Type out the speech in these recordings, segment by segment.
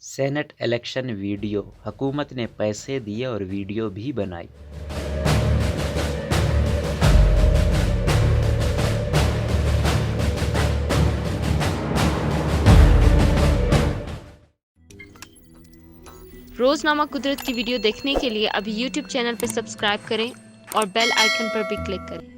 Senate election video, حکومت نے پیسے دیے اور ویڈیو بھی بنائی۔ روزنامہ قدرت کی ویڈیو دیکھنے کے لیے ابھی یوٹیوب چینل پر سبسکرائب کریں اور بیل آئیکن پر بھی کلک کریں۔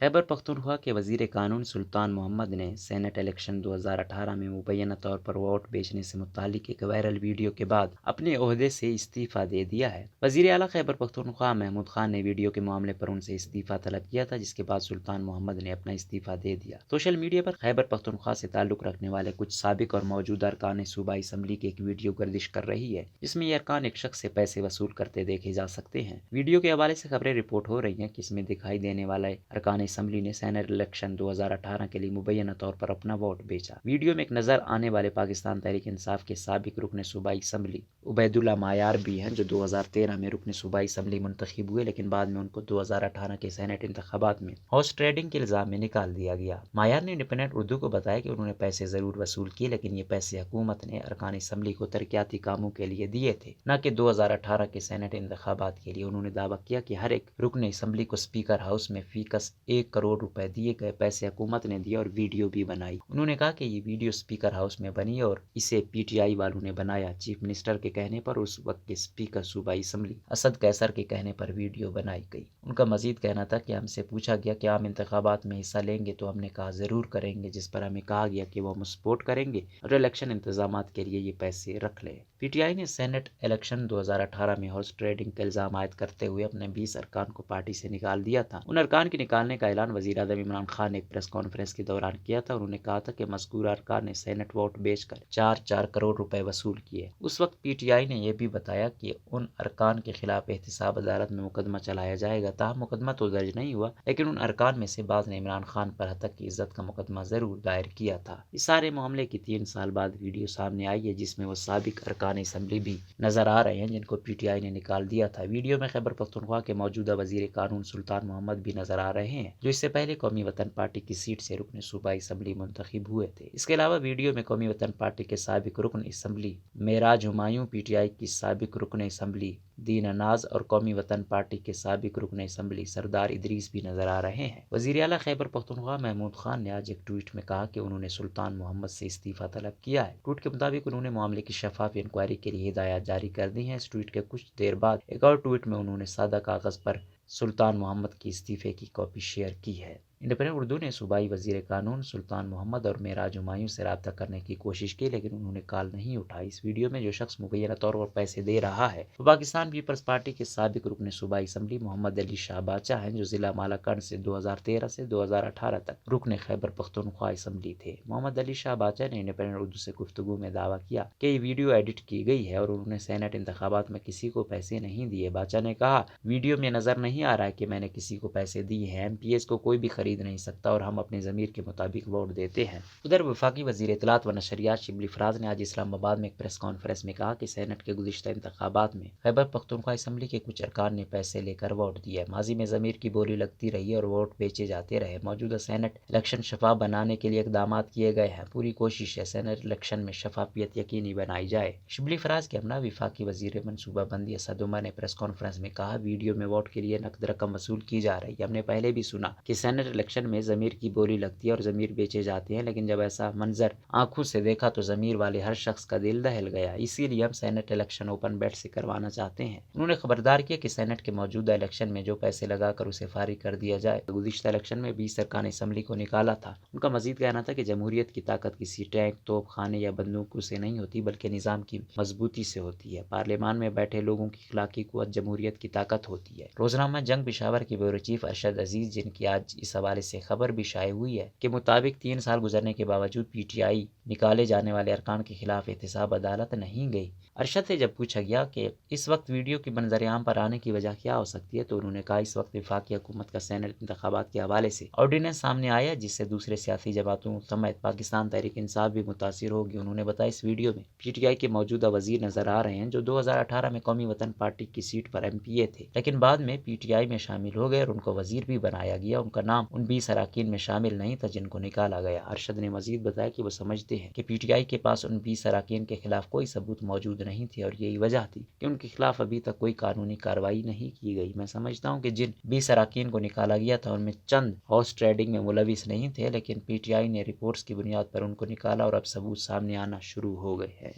خیبر پختونخوا کے وزیر قانون سلطان محمد نے سینیٹ الیکشن 2018 میں مبینہ طور پر ووٹ بیچنے سے متعلق ایک وائرل ویڈیو کے بعد اپنے عہدے سے استعفیٰ دے دیا ہے۔ وزیر اعلیٰ خیبر پختونخوا محمود خان نے ویڈیو کے معاملے پر ان سے استعفیٰ طلب کیا تھا، جس کے بعد سلطان محمد نے اپنا استعفیٰ دے دیا۔ سوشل میڈیا پر خیبر پختونخوا سے تعلق رکھنے والے کچھ سابق اور موجودہ ارکان صوبائی اسمبلی کی ایک ویڈیو گردش کر رہی ہے، جس میں یہ ارکان ایک شخص سے پیسے وصول کرتے دیکھے جا سکتے ہیں۔ ویڈیو کے حوالے سے خبریں رپورٹ ہو رہی ہیں کہ اس میں دکھائی دینے والے ارکان اسمبلی نے سینیٹ الیکشن 2018 کے لیے مبینہ طور پر اپنا ووٹ بیچا۔ ویڈیو میں ایک نظر آنے والے پاکستان تحریک انصاف کے سابق رکن صوبائی اسمبلی عبید اللہ مایار بھی ہیں، جو 2013 میں رکن صوبائی اسمبلی منتخب ہوئے، لیکن بعد میں ان کو 2018 کے سینیٹ انتخابات میں ہارس ٹریڈنگ کے الزام میں نکال دیا گیا۔ مایار نے انڈیپینڈنٹ اردو کو بتایا کہ انہوں نے پیسے ضرور وصول کیے، لیکن یہ پیسے حکومت نے ارکان اسمبلی کو ترقیاتی کاموں کے لیے دیے تھے، نہ کہ 2018 کے سینیٹ انتخابات کے لیے۔ انہوں نے دعویٰ کیا کہ ہر ایک رکن اسمبلی کو اسپیکر ہاؤس میں فی کس 1 کروڑ روپے دیے گئے پیسے حکومت نے دیے اور ویڈیو بھی بنائی۔ انہوں نے کہا کہ یہ ویڈیو اسپیکر ہاؤس میں بنی اور اسے پی ٹی آئی والوں نے بنایا۔ چیف منسٹر کے کہنے پر اس وقت کے اسپیکر صوبائی اسمبلی اسد قیصر کے کہنے پر ویڈیو بنائی گئی۔ ان کا مزید کہنا تھا کہ ہم سے پوچھا گیا کہ عام انتخابات میں حصہ لیں گے، تو ہم نے کہا ضرور کریں گے، جس پر ہمیں کہا گیا کہ وہ ہم سپورٹ کریں گے اور الیکشن انتظامات کے لیے یہ پیسے رکھ لیں۔ پی ٹی آئی نے سینیٹ الیکشن 2018 میں ہارس ٹریڈنگ کا الزام عائد کرتے ہوئے اپنے 20 ارکان کو پارٹی سے نکال دیا تھا۔ ان ارکان کے نکالنے کا اعلان وزیر اعظم عمران خان نے ایک پریس کانفرنس کے دوران کیا تھا۔ انہوں نے کہا تھا کہ مذکورہ ارکان نے سینیٹ ووٹ بیچ کر 4 کروڑ روپے وصول کیے۔ اس وقت پی ٹی آئی نے یہ بھی بتایا کہ ان ارکان کے خلاف احتساب عدالت میں مقدمہ چلایا جائے گا۔ تاہم مقدمہ تو درج نہیں ہوا، لیکن ان ارکان میں سے بعض نے عمران خان پر ہتک کی عزت کا مقدمہ ضرور دائر کیا تھا۔ اس سارے معاملے کی 3 سال بعد ویڈیو سامنے آئی ہے، جس میں وہ سابق ارکان اسمبلی بھی نظر آ رہے ہیں جن کو پی ٹی آئی نے نکال دیا تھا۔ ویڈیو میں خیبر پختونخوا کے موجودہ وزیر قانون سلطان محمد بھی نظر آ رہے ہیں، جو اس سے پہلے قومی وطن پارٹی کی سیٹ سے رکن صوبائی اسمبلی منتخب ہوئے تھے۔ اس کے علاوہ ویڈیو میں قومی وطن پارٹی کے سابق رکن assembly Meraj Humayun, P T I کی سابق رکن اسمبلی دین اناز اور قومی وطن پارٹی کے سابق رکن اسمبلی سردار ادریس بھی نظر آ رہے ہیں۔ وزیر اعلیٰ خیبر پختونخوا محمود خان نے آج ایک ٹویٹ میں کہا کہ انہوں نے سلطان محمد سے استعفیٰ طلب کیا ہے۔ ٹویٹ کے مطابق انہوں نے معاملے کی شفاف انکوائری کے لیے ہدایات جاری کر دی ہیں۔ اس ٹویٹ کے کچھ دیر بعد ایک اور ٹویٹ میں انہوں نے سادہ کاغذ پر سلطان محمد کی استعفے کی کاپی شیئر کی ہے۔ انڈیپینڈنٹ اردو نے صوبائی وزیر قانون سلطان محمد اور معراج ہمایوں سے رابطہ کرنے کی کوشش کی، لیکن انہوں نے کال نہیں اٹھائی۔ اس ویڈیو میں جو شخص مبینہ طور پر پیسے دے رہا ہے وہ پاکستان پیپلز پارٹی کے سابق رکن صوبائی اسمبلی محمد علی شاہ باچا ہیں، جو ضلع مالاکنڈ سے 2013 سے 2018 تک رکن خیبر پختونخوا اسمبلی تھے۔ محمد علی شاہ باچا نے انڈیپینڈنٹ اردو سے گفتگو میں دعویٰ کیا کہ یہ ویڈیو ایڈٹ کی گئی ہے اور انہوں نے سینیٹ انتخابات میں کسی کو پیسے نہیں دیے۔ باچا نے کہا، ویڈیو میں نظر نہیں آ رہا ہے کہ میں نے کسی کو پیسے دیے ہیں۔ ایم پی ایس کو کوئی بھی خرید نہیں سکتا اور ہم اپنے ضمیر کے مطابق ووٹ دیتے ہیں۔ ادھر وفاقی وزیر اطلاعات و نشریات شبلی فراز نے آج اسلام آباد میں ایک پریس کانفرنس میں کہا کہ سینیٹ کے گزشتہ انتخابات میں خیبر پختونخوا اسمبلی کے کچھ ارکان نے پیسے لے کر ووٹ دیا۔ ماضی میں ضمیر کی بولی لگتی رہی اور ووٹ بیچے جاتے رہے۔ موجودہ سینیٹ الیکشن شفاف بنانے کے لیے اقدامات کیے گئے ہیں۔ پوری کوشش ہے سینیٹ الیکشن میں شفافیت یقینی بنائی جائے۔ شبلی فراز کے ہمراہ وفاقی وزیر منصوبہ بندی اسد عمر نے پریس کانفرنس میں کہا، ویڈیو میں ووٹ کے لیے نقد رقم وصول کی جا رہی ہے۔ ہم نے پہلے بھی سنا کہ سینیٹ الیکشن میں ضمیر کی بولی لگتی ہے اور ضمیر بیچے جاتے ہیں، لیکن جب ایسا منظر آنکھوں سے دیکھا تو ضمیر والے ہر شخص کا دل دہل گیا۔ اسی لیے ہم سینیٹ الیکشن اوپن بیٹ سے کروانا چاہتے ہیں۔ انہوں نے خبردار کیا کہ سینیٹ کے موجودہ الیکشن میں جو پیسے لگا کر اسے فارغ کر دیا جائے۔ گزشتہ الیکشن میں 20 ارکان اسمبلی کو نکالا تھا۔ ان کا مزید کہنا تھا کہ جمہوریت کی طاقت کسی ٹینک، توپ خانے یا بندوقوں سے نہیں ہوتی، بلکہ نظام کی مضبوطی سے ہوتی ہے۔ پارلیمان میں بیٹھے لوگوں کی اخلاقی قوت جمہوریت کی طاقت ہوتی ہے۔ روزنامہ جنگ پشاور کے بیورو چیف ارشد عزیز، جن کی آج اس حوالے سے خبر بھی شائع ہوئی ہے، کے مطابق 3 سال گزرنے کے باوجود پی ٹی آئی نکالے جانے والے ارکان کے خلاف احتساب عدالت نہیں گئی۔ ارشد سے جب پوچھا گیا کہ اس وقت ویڈیو کی منظر عام پر آنے کی وجہ کیا ہو سکتی ہے، تو انہوں نے کہا، اس وقت وفاقی حکومت کا سینیٹ انتخابات کے حوالے سے آرڈیننس سامنے آیا، جس سے دوسرے سیاسی جماعتوں سمیت پاکستان تحریک انصاف بھی متاثر ہوگی۔ انہوں نے بتایا، اس ویڈیو میں پی ٹی آئی کے موجودہ وزیر نظر آ رہے ہیں، جو 2018 میں قومی وطن پارٹی کی سیٹ پر ایم پی اے تھے، لیکن بعد میں پی ٹی آئی میں شامل ہو گئے اور ان کو وزیر بھی بنایا گیا۔ ان کا نام ان 20 اراکین میں شامل نہیں تھا جن کو نکالا گیا۔ ارشد نے مزید بتایا کہ وہ سمجھتے ہیں کہ پی ٹی آئی کے پاس ان 20 اراکین کے خلاف کوئی ثبوت موجود نہیں تھی اور یہی وجہ تھی کہ ان کے خلاف ابھی تک کوئی قانونی کارروائی نہیں کی گئی۔ میں سمجھتا ہوں کہ جن 20 اراکین کو نکالا گیا تھا ان میں چند ہارس ٹریڈنگ میں ملوث نہیں تھے، لیکن پی ٹی آئی نے رپورٹس کی بنیاد پر ان کو نکالا اور اب ثبوت سامنے آنا شروع ہو گئے ہیں۔